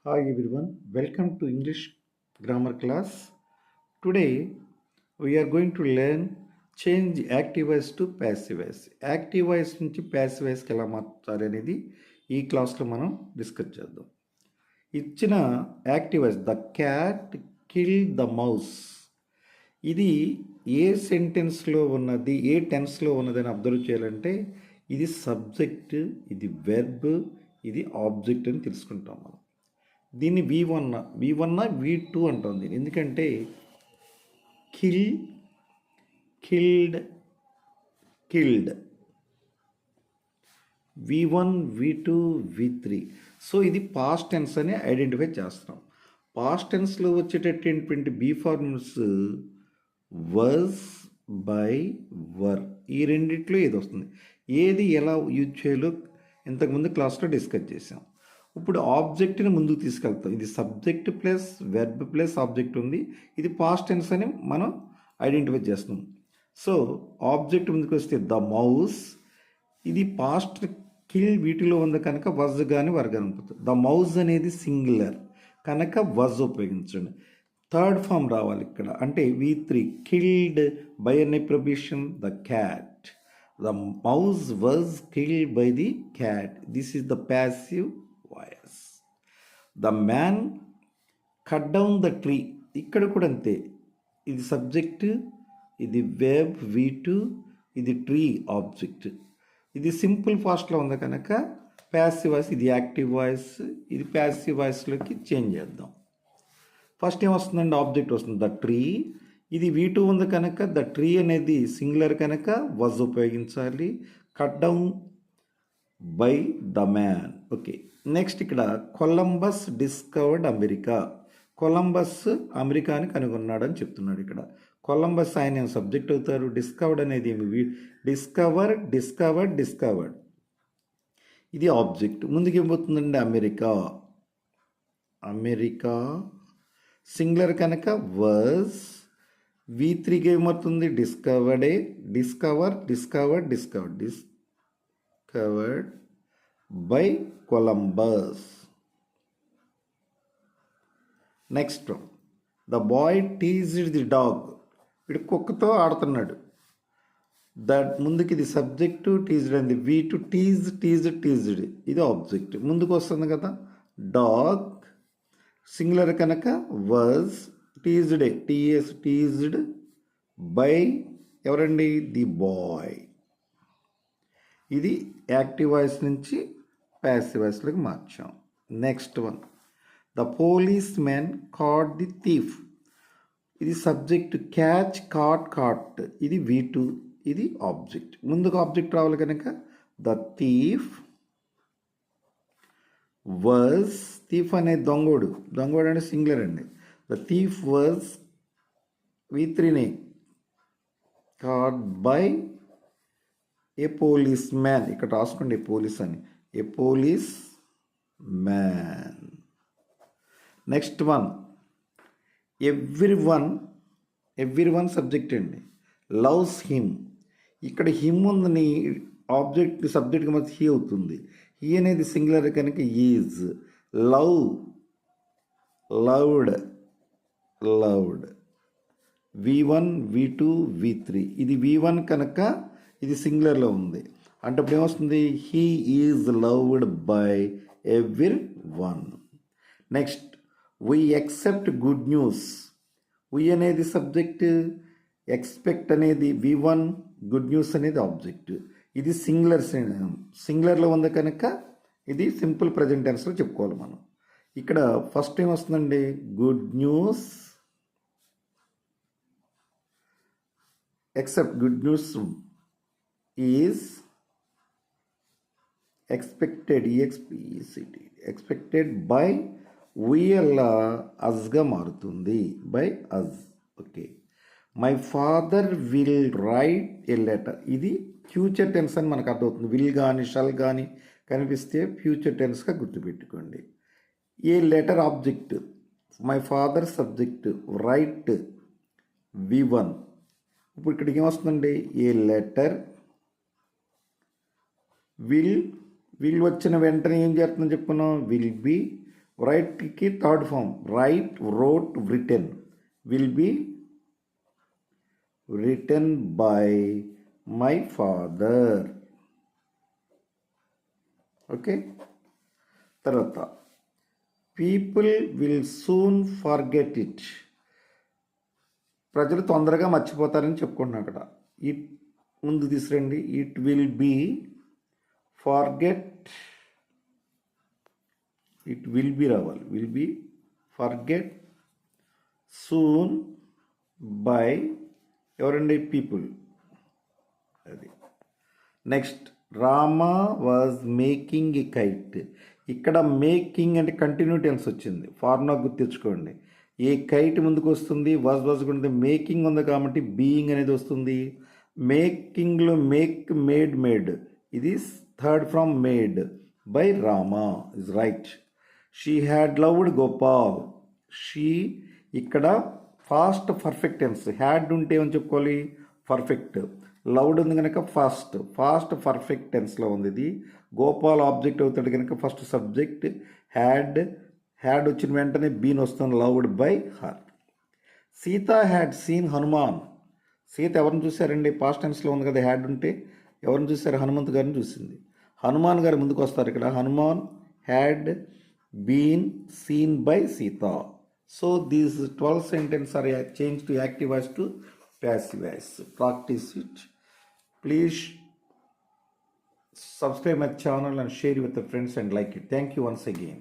Hi everyone, welcome to English grammar class. Today we are going to learn change active voice to passive voice. Active voice నుంచి passive వాయిస్కి ఎలా మార్చాలి అనేది ఈ క్లాస్లో మనం discuss చేద్దాం. ఇచ్చిన active voice the cat kill the mouse, ఇది ఏ సెంటెన్స్లో ఉన్నది, ఏ టెన్స్లో ఉన్నదని అబ్జర్వ్ చేయాలంటే ఇది సబ్జెక్ట్, ఇది వెర్బ్, ఇది ఆబ్జెక్ట్ అని తెలుసుకుంటాం మనం. దీన్ని V1 V2 అంటాం దీన్ని. ఎందుకంటే kill, killed, killed, V1 V2 V3. So ఇది పాస్ట్ టెన్స్ అని ఐడెంటిఫై చేస్తాం. పాస్ట్ టెన్స్లో వచ్చేటటువంటి బీ ఫార్మ్స్ వాజ్, బై, వర్, ఈ రెండిట్లో ఏది వస్తుంది, ఏది ఎలా యూజ్ చేయాలో ఇంతకుముందు క్లాస్లో డిస్కస్ చేసాం. ఇప్పుడు ఆబ్జెక్ట్ని ముందుకు తీసుకెళ్తాం. ఇది subject plus verb plus object ఉంది. ఇది పాస్ట్ టెన్స్ అని మనం ఐడెంటిఫై చేస్తున్నాం. సో ఆబ్జెక్ట్ ముందుకు వస్తే ద మౌస్, ఇది పాస్ట్ కిల్ వీటిలో ఉంది కనుక వజ్ కానీ వర్ కానీ ఉంటుంది. ద మౌస్ అనేది సింగులర్ కనుక వజ్ ఉపయోగించండి. థర్డ్ ఫామ్ రావాలి ఇక్కడ, అంటే V3 కిల్డ్ బై అనే prohibition the cat. The mouse was killed by the cat. This is the passive voice. The man cut down the tree, ఇక్కడ కూడా అంతే. ఇది సబ్జెక్ట్, ఇది వెబ్ V2, ఇది ట్రీ ఆబ్జెక్ట్. ఇది సింపుల్ ఫాస్ట్లో ఉంది కనుక ప్యాసివ్ వాయిస్, ఇది యాక్టివ్ వాయిస్, ఇది ప్యాసివ్ వాయిస్లోకి చేంజ్ చేద్దాం. ఫస్ట్ ఏమొస్తుందండి, ఆబ్జెక్ట్ వస్తుంది ద ట్రీ. ఇది V2 ఉంది కనుక ద ట్రీ అనేది సింగులర్ కనుక వజ్ ఉపయోగించాలి. Cut down by the man. Okay, next ఇక్కడ కొలంబస్ డిస్కవర్డ్ అమెరికా. కొలంబస్ అమెరికాని కనుగొన్నాడని చెప్తున్నాడు. ఇక్కడ కొలంబస్ ఆయన సబ్జెక్ట్ అవుతారు. డిస్కవర్డ్ అనేది ఏమి, డిస్కవర్డ్, డిస్కవర్డ్, డిస్కవర్డ్, ఇది ఆబ్జెక్ట్. ముందుకు ఏమవుతుందండి, అమెరికా, అమెరికా సింగులర్ కనుక వాజ్. V3కి ఏమవుతుంది, డిస్కవర్డే, discover, discovered, discovered, discovered by Columbus. Next the boy teased the dog, వీడు కుక్కతో ఆడుతున్నాడు. దట్ ముందుకి ఇది సబ్జెక్టు, టీజ్డ్ అంది V2 టీజ్, టీజ్డ్, టీజ్డ్, ఇది ఆబ్జెక్ట్. ముందుకు వస్తుంది కదా డాగ్ సింగులర్ కనుక వాజ్, టీజ్డ్, టీఎస్, టీజ్డ్ బై ఎవరండి, ది బాయ్. ఇది యాక్టివ్ వాయిస్ నుంచి ప్యాసివ్ వాయిస్లోకి మార్చాం. Next one the police man caught the thief, ఇది సబ్జెక్ట్, క్యాచ్, కాట్, కాట్, ఇది V2, ఇది ఆబ్జెక్ట్. ముందుకు ఆబ్జెక్ట్ రావాలి కనుక ద థీఫ్ వాజ్, థీఫ్ అనేది దొంగోడు, దొంగోడు అంటే సింగులర్ అండి. ద థీఫ్ వాజ్ V3ని caught by a police man, ఇక్కడ రాసుకోండి పోలీస్ అని, a police man. Next one everyone subject అండి, లవ్స్ హిమ్. ఇక్కడ హిమ్ ఉందని ఆబ్జెక్ట్ సబ్జెక్ట్కి మధ్య హీ అవుతుంది. హీ అనేది సింగులర్ కనుక is. Love, loved, loved, V1 V2 V3, ఇది V1 కనుక ఇది సింగులర్లో ఉంది. అంటే ఇప్పుడు ఏమొస్తుంది, he is loved by every one. Next we except good news, we అనేది సబ్జెక్ట్, ఎక్స్పెక్ట్ అనేది V1, గుడ్ న్యూస్ అనేది ఆబ్జెక్ట్. ఇది సింగులర్లో ఉంది కనుక ఇది సింపుల్ ప్రజెంట్ టెన్స్లో చెప్పుకోవాలి మనం. ఇక్కడ ఫస్ట్ ఏం వస్తుందండి, good news, except good news is expected, expected by వీఎల్ అజ్గా మారుతుంది, by as. Okay, my father will write a letter, ఇది ఫ్యూచర్ టెన్స్ అని మనకు అర్థమవుతుంది. విల్ కానీ షల్ కానీ కనిపిస్తే ఫ్యూచర్ టెన్స్గా గుర్తుపెట్టుకోండి. A letter object, my father subject, write V1. ఇప్పుడు ఇక్కడికి ఏమొస్తుందండి, ఏ లెటర్ విల్ వచ్చిన వెంటనే ఏం చేస్తుందని చెప్పుకున్నాం, విల్ బి రైట్కి third form write, wrote, written will be written by my father. Okay. తర్వాత people will soon forget it. ప్రజలు తొందరగా మర్చిపోతారని చెప్పుకుంటున్నాను అక్కడ. ఇట్ ముందు తీసురండి. It will be forget, it will be రావాలి. Will be forget soon by ఎవరండి? పీపుల్. అది. Next Rama was making a kite. ఇక్కడ మేకింగ్ అంటే కంటిన్యూ టెన్స్ వచ్చింది. ఫార్ములా గుర్తించుకోండి. ఏ కైట్ ముందుకు వస్తుంది? వాజ్ ఉంటుంది. మేకింగ్ ఉంది కాబట్టి బీయింగ్ అనేది వస్తుంది. మేకింగ్లో మేక్, మేడ్. ఇది third from made by Rama is right. She had loved Gopal. She ఇక్కడ ఫాస్ట్ పర్ఫెక్ట్ టెన్స్. హ్యాడ్ ఉంటే ఏమని చెప్పుకోవాలి? పర్ఫెక్ట్. లవ్డ్ ఉంది కనుక ఫాస్ట్ పర్ఫెక్ట్ టెన్స్లో ఉంది ఇది. గోపాల్ ఆబ్జెక్ట్ అవుతాడు కనుక ఫస్ట్ సబ్జెక్ట్. హ్యాడ్ వచ్చిన వెంటనే బీన్ వస్తుంది. Loved by her. Sita had seen Hanuman. Sita ఎవరిని చూశారండి? పాస్ట్ టెన్స్లో ఉంది కదా హ్యాడ్ ఉంటే. ఎవరిని చూశారు? హనుమంత్ గారిని చూసింది. హనుమాన్ గారు ముందుకు వస్తారు ఇక్కడ. Hanuman had been seen by Sita. So these 12 sentences are changed to active voice to passive voice. Practice it. Please subscribe my channel and share it with the friends and like it. Thank you once again.